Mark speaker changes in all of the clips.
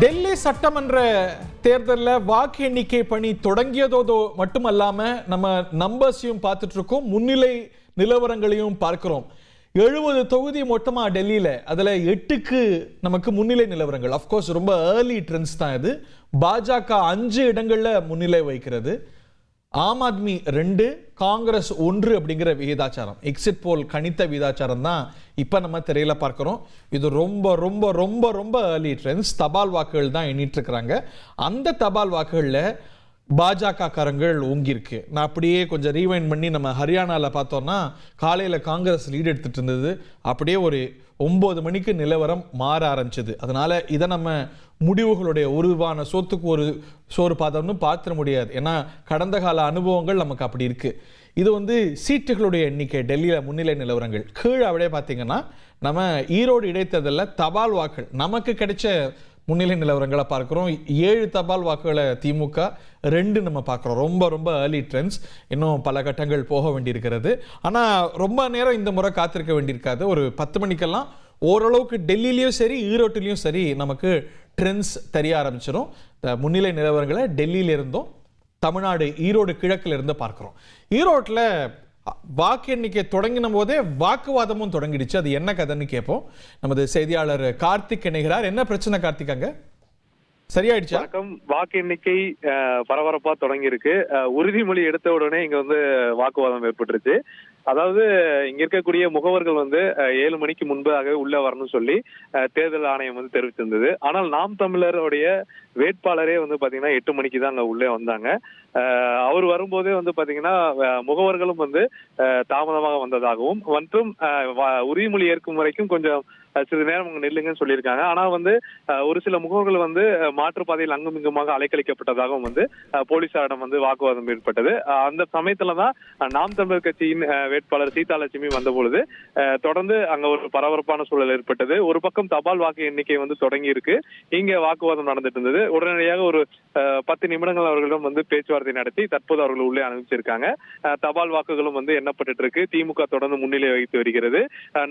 Speaker 1: டெல்லி சட்டமன்ற தேர்தலில் வாக்கு எண்ணிக்கை பணி தொடங்கியதோ மட்டுமல்லாம நம்ம நம்பர்ஸையும் பார்த்துட்டு இருக்கோம், முன்னிலை நிலவரங்களையும் பார்க்கிறோம். 70 தொகுதி மொத்தமா டெல்லியில, அதுல 8க்கு நமக்கு முன்னிலை நிலவரங்கள். அப்கோர்ஸ் ரொம்ப ஏர்லி ட்ரெண்ட்ஸ் தான் இது. பாஜக 5 இடங்கள்ல முன்னிலை வைக்கிறது, ஆம் ஆத்மி 2, காங்கிரஸ் 1 அப்படிங்கிற விகிதாச்சாரம். எக்ஸிட் போல் கணித்த விகிதாச்சாரம் தான் இப்போ நம்ம திரையில பார்க்கிறோம். இது ரொம்ப ரொம்ப ரொம்ப ரொம்ப ஏர்லி ட்ரெண்ட்ஸ். தபால் வாக்குகள் தான் எண்ணிட்டு இருக்கிறாங்க. அந்த தபால் வாக்குகளில் பாஜக காரங்கள் ஓங்கியிருக்கு. நான் அப்படியே கொஞ்சம் ரீவைண்ட் பண்ணி நம்ம ஹரியானாவில் பார்த்தோம்னா காலையில் காங்கிரஸ் லீட் எடுத்துட்டு இருந்தது. அப்படியே ஒரு 9 மணிக்கு நிலவரம் மாற ஆரம்பிச்சது. அதனால இதை நம்ம முடிவுகளுடைய உருவான சோத்துக்கு ஒரு சோறு பாதம்னு பார்த்துட முடியாது. ஏன்னா கடந்த கால அனுபவங்கள் நமக்கு அப்படி இருக்கு. இது சீட்டுகளுடைய எண்ணிக்கை டெல்லியில் முன்னிலை நிலவரங்கள். கீழே அப்படியே பார்த்தீங்கன்னா நம்ம ஈரோடு இடைத்தேர்தலில் தபால் வாக்குகள் நமக்கு கிடைச்ச முன்னிலை நிலவரங்களை பார்க்கிறோம். 7 தபால் வாக்குகளை திமுக, 2 நம்ம பார்க்குறோம். ரொம்ப ரொம்ப ஏர்லி ட்ரெண்ட்ஸ். இன்னும் பல கட்டங்கள் போக வேண்டியிருக்கிறது. ஆனால் ரொம்ப நேரம் இந்த முறை காத்திருக்க வேண்டியிருக்காது. ஒரு 10 மணிக்கெல்லாம் ஓரளவுக்கு டெல்லியிலையும் சரி ஈரோட்டிலையும் சரி நமக்கு ட்ரெண்ட்ஸ் தெரிய ஆரம்பிச்சிடும். முன்னிலை நிலவரங்களை டெல்லியில இருந்தும் தமிழ்நாடு ஈரோடு கிழக்குல இருந்து பார்க்கிறோம். ஈரோட்டில் வாக்கு எண்ணிக்கை தொடங்கின போதே வாக்குவாதமும் தொடங்கிடுச்சு. அது என்ன கதைன்னு கேட்போம். நமது செய்தியாளர் கார்த்திக் இணைகிறார். என்ன பிரச்சனை கார்த்திக்? அங்க சரியாயிடுச்சு.
Speaker 2: வணக்கம். வாக்கு எண்ணிக்கை பரபரப்பா தொடங்கி இருக்கு. உறுதிமொழி எடுத்த உடனே இங்க வாக்குவாதம் ஏற்பட்டுருச்சு. அதாவது இங்க இருக்கக்கூடிய முகவர்கள் 7 மணிக்கு முன்பாக உள்ள வரணும்னு சொல்லி தேர்தல் ஆணையம் தெரிவிச்சிருந்தது. ஆனால் நாம் தமிழருடைய வேட்பாளரே பாத்தீங்கன்னா 8 மணிக்கு தான் அங்க உள்ளே வந்தாங்க. அவர் வரும்போதே பாத்தீங்கன்னா முகவர்களும் தாமதமாக வந்ததாகவும் மற்றும் உறுதிமொழி ஏற்கும் வரைக்கும் கொஞ்சம் சிறிது நேரம் அங்க நில்லுங்கன்னு சொல்லியிருக்காங்க. ஆனா ஒரு சில முகவர்கள் மாற்றுப்பாதையில் அங்கும் இங்குமாக அலைக்கழிக்கப்பட்டதாகவும் போலீசாரிடம் வாக்குவாதம் ஏற்பட்டது. அந்த சமயத்துலதான் நாம் தமிழர் கட்சியின் வேட்பாளர் சீதாலட்சுமி வந்த பொழுது தொடர்ந்து அங்க ஒரு பரபரப்பான சூழல் ஏற்பட்டது. ஒரு பக்கம் தபால் வாக்கு எண்ணிக்கை தொடங்கி இருக்கு, இங்க வாக்குவாதம் நடந்துட்டு இருந்தது. உடனடியாக ஒரு 10 நிமிடங்கள் அவர்களிடம் பேச்சுவார்த்தை நடத்தி தற்போது அவர்கள் உள்ளே அனுப்பிச்சிருக்காங்க. தபால் வாக்குகளும் எண்ணப்பட்டு இருக்கு. திமுக தொடர்ந்து முன்னிலை வகித்து வருகிறது.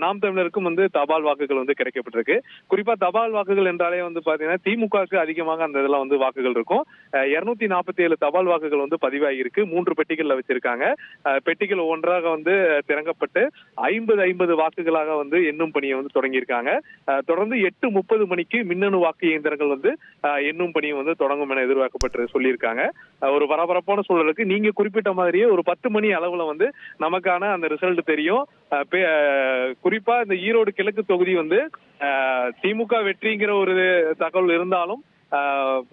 Speaker 2: நாம் தமிழருக்கும் தபால் வாக்குகள் கிடைக்கப்பட்டிருக்கு. குறிப்பா தபால் வாக்குகள் என்றாலே பாத்தீங்கன்னா திமுகவுக்கு அதிகமாக அந்த இதெல்லாம் வாக்குகள் இருக்கும். 247 தபால் வாக்குகள் பதிவாகி இருக்கு. 3 பெட்டிகள்ல வச்சிருக்காங்க. பெட்டிகள் ஒன்றாக திறங்கப்பட்டு 50 வாக்குகளாக எண்ணும் பணியை தொடங்கியிருக்காங்க. தொடர்ந்து 8:30 மணிக்கு மின்னணு வாக்கு இயந்திரங்கள் எண்ணும் பணியை தொடங்கும் என எதிர்பார்க்கப்பட்டு சொல்லியிருக்காங்க. ஒரு பரபரப்பான சூழலுக்கு நீங்க குறிப்பிட்ட மாதிரியே ஒரு 10 மணி அளவுல நமக்கான அந்த ரிசல்ட் தெரியும். குறிப்பா இந்த ஈரோடு கிழக்கு தொகுதி திமுக வெற்றிங்கிற ஒரு தகவல் இருந்தாலும்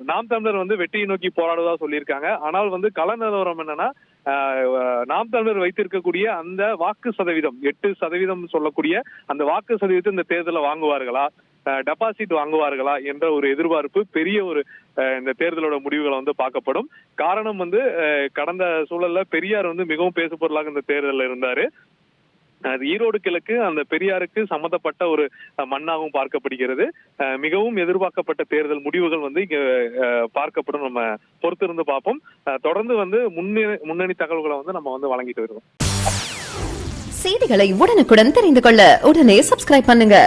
Speaker 2: நாம் தமிழர் வெற்றியை நோக்கி போராடுவதா சொல்லியிருக்காங்க. ஆனால் கள நிலவரம் என்னன்னா, நாம் தமிழர் வைத்திருக்கக்கூடிய அந்த வாக்கு சதவீதம் 8% சொல்லக்கூடிய அந்த வாக்கு சதவீதத்தை இந்த தேர்தலில் வாங்குவார்களா, டெபாசிட் வாங்குவார்களா என்ற ஒரு எதிர்பார்ப்பு பெரிய ஒரு இந்த தேர்தலோட முடிவுகளை பார்க்கப்படும். காரணம் கடந்த சூழல்ல பெரியார் மிகவும் பேசு பொருளாக இந்த தேர்தலில் இருந்தாரு. அது ஈரோடு கிழக்கு அந்த பெரியாருக்கு சம்பந்தப்பட்ட ஒரு மண்ணாகவும் பார்க்கப்படுகிறது. மிகவும் எதிர்பார்க்கப்பட்ட தேர்தல் முடிவுகள் இங்க பார்க்கப்படும். நம்ம பொறுத்திருந்து பார்ப்போம். தொடர்ந்து முன்னணி தகவல்களை நம்ம வழங்கிட்டு வருவோம்.
Speaker 3: செய்திகளை உடனுக்குடன் தெரிந்து கொள்ள உடனே சப்ஸ்கிரைப் பண்ணுங்க.